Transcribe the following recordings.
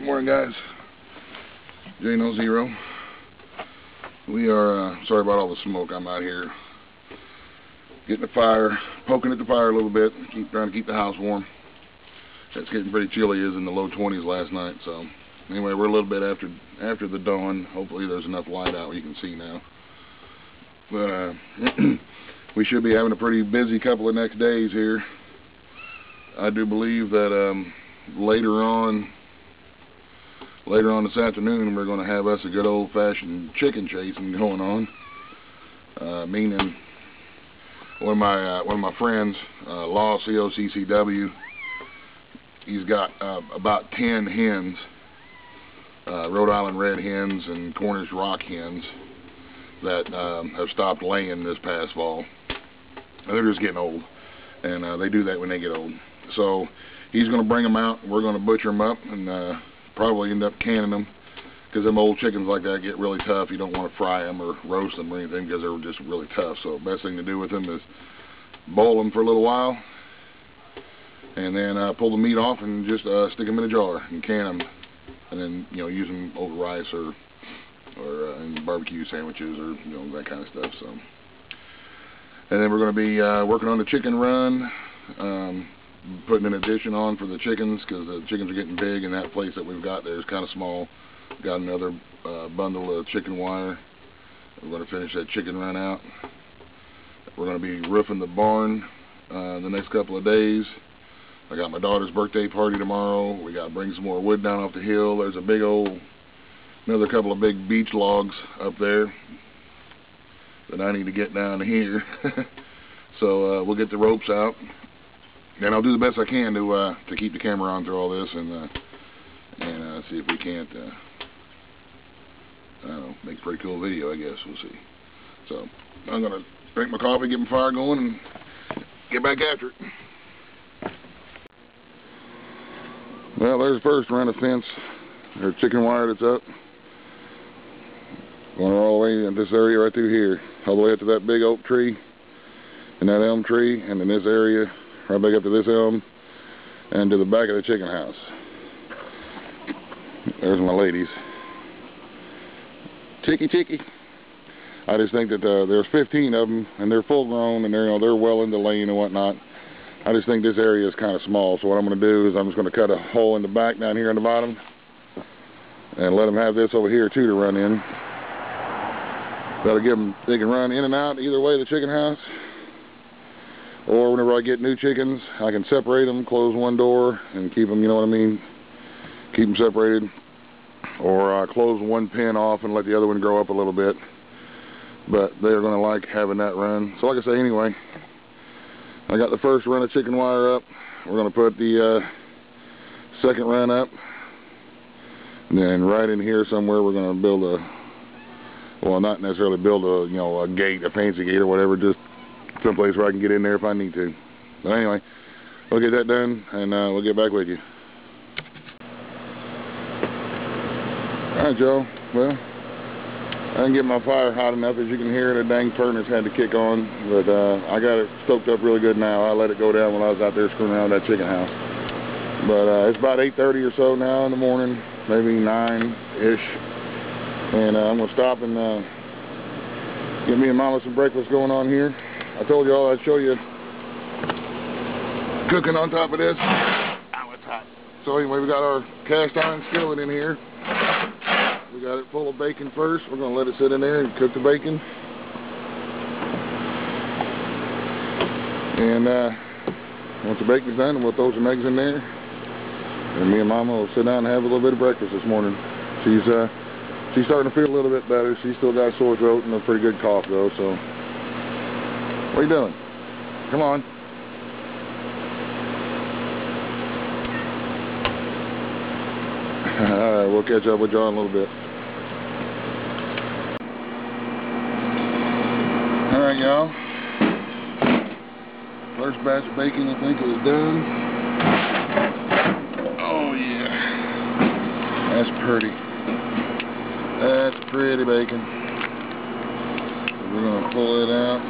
Good morning, guys. J0. We are sorry about all the smoke. I'm out here getting the fire, poking at the fire a little bit, trying to keep the house warm. It's getting pretty chilly. It was in the low 20s last night. So anyway, we're a little bit after the dawn. Hopefully there's enough light out where you can see now. But we should be having a pretty busy couple of next days here. I do believe that later on this afternoon we're going to have us a good old-fashioned chicken chasing going on. Meaning one of my friends, Law COCCW, he's got about 10 hens, Rhode Island red hens and Cornish rock hens that have stopped laying this past fall. And they're just getting old, and they do that when they get old. So he's going to bring them out. We're going to butcher them up and probably end up canning them, because them old chickens like that get really tough. You don't want to fry them or roast them or anything because they're just really tough. So the best thing to do with them is boil them for a little while and then pull the meat off and just stick them in a jar and can them, and then use them over rice or in barbecue sandwiches or that kind of stuff. So, and then we're going to be working on the chicken run, putting an addition on for the chickens, because the chickens are getting big, and that place that we've got there is kind of small. Got another bundle of chicken wire. We're going to finish that chicken run out. We're going to be roofing the barn the next couple of days. I got my daughter's birthday party tomorrow. We got to bring some more wood down off the hill. There's another couple of big beech logs up there that I need to get down to here. So we'll get the ropes out, and I'll do the best I can to keep the camera on through all this and see if we can't I don't know, make a pretty cool video, I guess. We'll see. So I'm going to drink my coffee, get my fire going, and get back after it. Well, there's the first run of fence, or chicken wire that's up. Going all the way in this area right through here, all the way up to that big oak tree, and that elm tree, and in this area, right back up to this elm, and to the back of the chicken house. There's my ladies. Chicky. I just think that there's 15 of them, and they're full grown, and they're well into laying and whatnot. I just think this area is kind of small, so what I'm going to do is I'm just going to cut a hole in the back down here on the bottom, and let them have this over here too to run in. That'll give them, they can run in and out either way of the chicken house. Or whenever I get new chickens, I can separate them, close one door, and keep them, you know what I mean? Keep them separated. Or close one pen off and let the other one grow up a little bit. But they're going to like having that run. So like I say, anyway, I got the first run of chicken wire up. We're going to put the second run up. And then right in here somewhere we're going to build well, not necessarily build a gate, a fancy gate or whatever, just someplace where I can get in there if I need to. But anyway, we'll get that done, and we'll get back with you. Alright, Joe. Well, I didn't get my fire hot enough. As you can hear, the dang furnace had to kick on. But I got it stoked up really good now. I let it go down when I was out there screwing around with that chicken house. But it's about 8:30 or so now in the morning, maybe 9-ish. And I'm going to stop and get me and Mama some breakfast going on here. I told you all I'd show you cooking on top of this. Ow, it's hot. So anyway, we got our cast iron skillet in here. We got it full of bacon first. We're going to let it sit in there and cook the bacon. And once the bacon's done, we'll throw some eggs in there. And me and Mama will sit down and have a little bit of breakfast this morning. She's starting to feel a little bit better. She's still got a sore throat and a pretty good cough though, so. What are you doing? Come on. Alright, we'll catch up with John in a little bit. Alright, y'all. First batch of bacon, I think, is done. Oh, yeah. That's pretty. That's pretty bacon. So we're going to pull it out.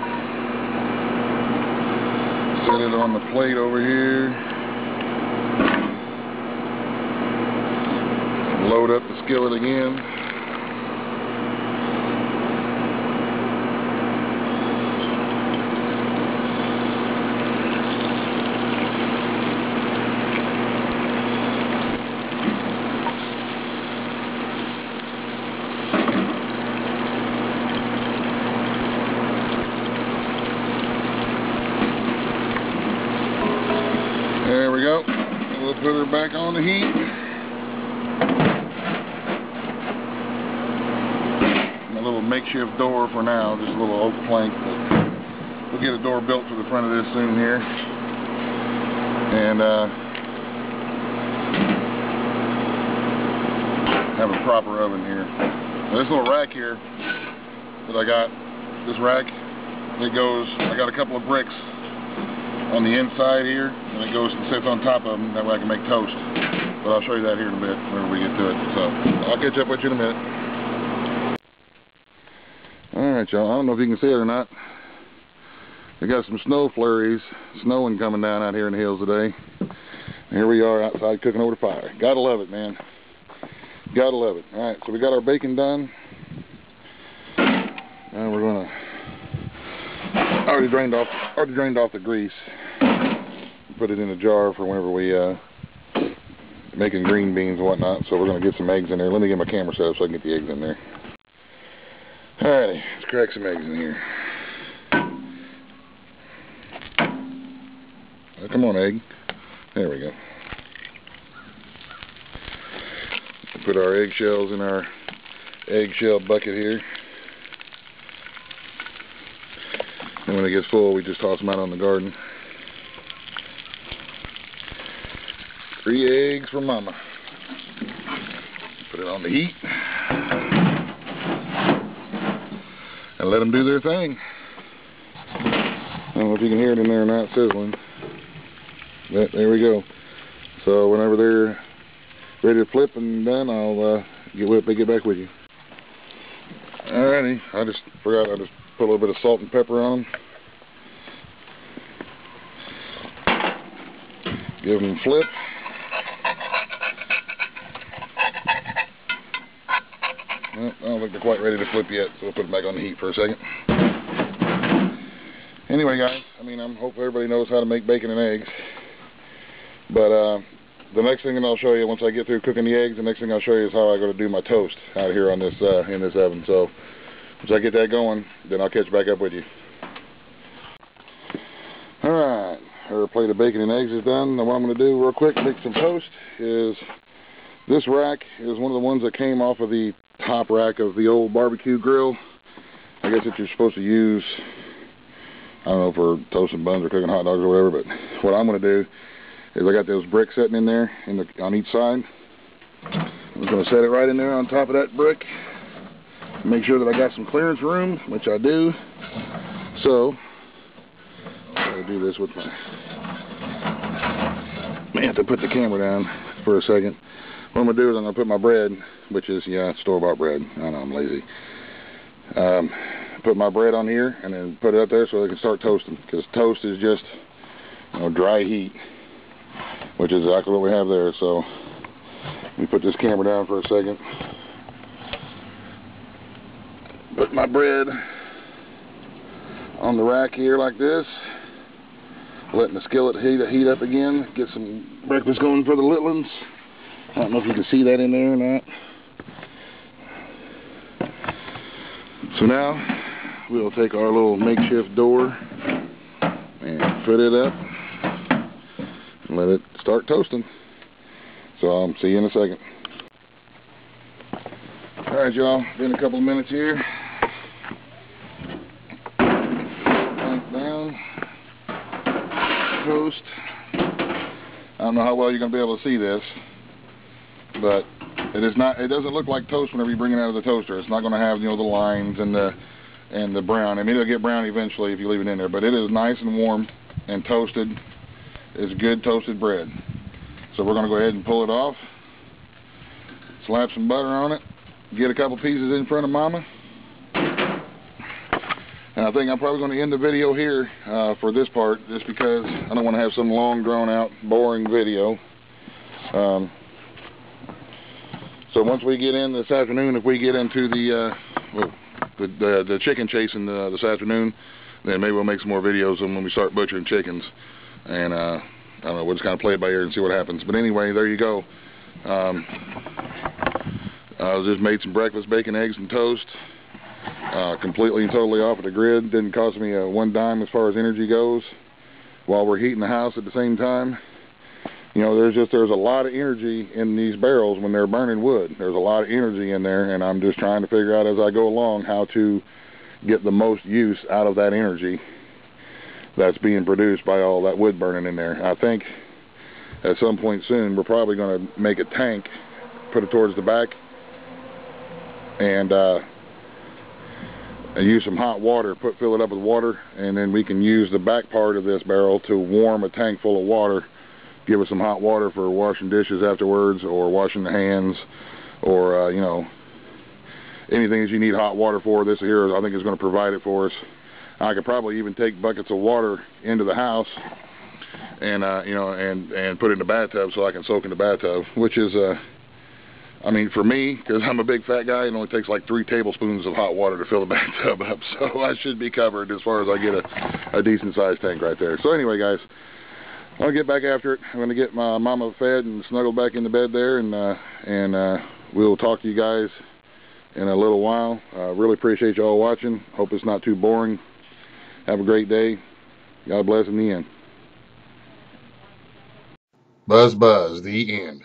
Set it on the plate over here. load up the skillet again. There we go. We'll put her back on the heat. My little makeshift door for now, just a little oak plank. But we'll get a door built to the front of this soon here. And have a proper oven here. Now, this little rack here that I got, this rack, it goes, I got a couple of bricks on the inside here, and it goes and sits on top of them. That way I can make toast. But I'll show you that here in a bit whenever we get to it. So I'll catch up with you in a minute. Alright, y'all. I don't know if you can see it or not. We got some snow flurries, snowing coming down out here in the hills today. And here we are outside cooking over the fire. Gotta love it, man. Gotta love it. Alright, so we got our bacon done. And we're gonna already drained off the grease. Put it in a jar for whenever we making green beans and whatnot. So we're gonna get some eggs in there. Let me get my camera set up so I can get the eggs in there. Alrighty, let's crack some eggs in here. Oh, come on, egg. There we go. Put our eggshells in our eggshell bucket here. And when it gets full, we just toss them out on the garden. 3 eggs for Mama. Put it on the heat. And let them do their thing. I don't know if you can hear it in there or not sizzling. But there we go. So whenever they're ready to flip and done, I'll get back with you. Alrighty, I just forgot, I just put a little bit of salt and pepper on them. Give them a flip. Well, I don't think they're quite ready to flip yet, so we'll put them back on the heat for a second. Anyway, guys, I mean, I hope everybody knows how to make bacon and eggs. But the next thing that I'll show you, once I get through cooking the eggs, the next thing I'll show you is how I go to do my toast out here on this in this oven. So once I get that going, then I'll catch back up with you. Alright, our plate of bacon and eggs is done. Now what I'm going to do real quick to make some toast is, this rack is one of the ones that came off of the top rack of the old barbecue grill. I guess that you're supposed to use, I don't know, for toasting buns or cooking hot dogs or whatever, but what I'm going to do is I got those bricks sitting in there on each side. I'm going to set it right in there on top of that brick. Make sure that I got some clearance room, which I do. So I'll do this with my, may have to put the camera down for a second. What I'm going to do is I'm going to put my bread, which is, yeah, store-bought bread. I know, I'm lazy. Put my bread on here and then put it up there so I can start toasting. Because toast is just, you know, dry heat, which is exactly what we have there. So let me put this camera down for a second. Put my bread on the rack here like this. Letting the skillet heat up again. Get some breakfast going for the little ones. I don't know if you can see that in there or not. So now we'll take our little makeshift door and put it up and let it start toasting. So I'll see you in a second. Alright, y'all, been a couple of minutes here. Plank down. Toast. I don't know how well you're going to be able to see this, but it doesn't look like toast whenever you bring it out of the toaster. It's not going to have, you know, the lines and the brown. I mean, it'll get brown eventually if you leave it in there, but it is nice and warm and toasted. It's good toasted bread. So we're going to go ahead and pull it off. Slap some butter on it. Get a couple pieces in front of Mama. And I think I'm probably going to end the video here for this part, just because I don't want to have some long, drawn-out, boring video. So once we get in this afternoon, if we get into the chicken chasing this afternoon, then maybe we'll make some more videos on when we start butchering chickens. And I don't know, we'll just kind of play it by ear and see what happens. But anyway, there you go. I just made some breakfast, bacon, eggs, and toast. Completely and totally off of the grid. Didn't cost me one dime as far as energy goes. While we're heating the house at the same time. You know, there's a lot of energy in these barrels when they're burning wood. There's a lot of energy in there, and I'm just trying to figure out as I go along how to get the most use out of that energy that's being produced by all that wood burning in there. I think at some point soon we're probably going to make a tank, put it towards the back, and use some hot water, fill it up with water, and then we can use the back part of this barrel to warm a tank full of water. Give us some hot water for washing dishes afterwards, or washing the hands, or you know, anything that you need hot water for. This here, I think, is going to provide it for us. I could probably even take buckets of water into the house, and you know, and put it in the bathtub so I can soak in the bathtub. Which is, I mean, for me, because I'm a big fat guy, it only takes like 3 tablespoons of hot water to fill the bathtub up. So I should be covered as far as I get a decent sized tank right there. So anyway, guys, I'm going to get back after it. I'm going to get my mama fed and snuggled back in the bed there, and we'll talk to you guys in a little while. Really appreciate you all watching. Hope it's not too boring. Have a great day. God bless in the end. Buzz, buzz, the end.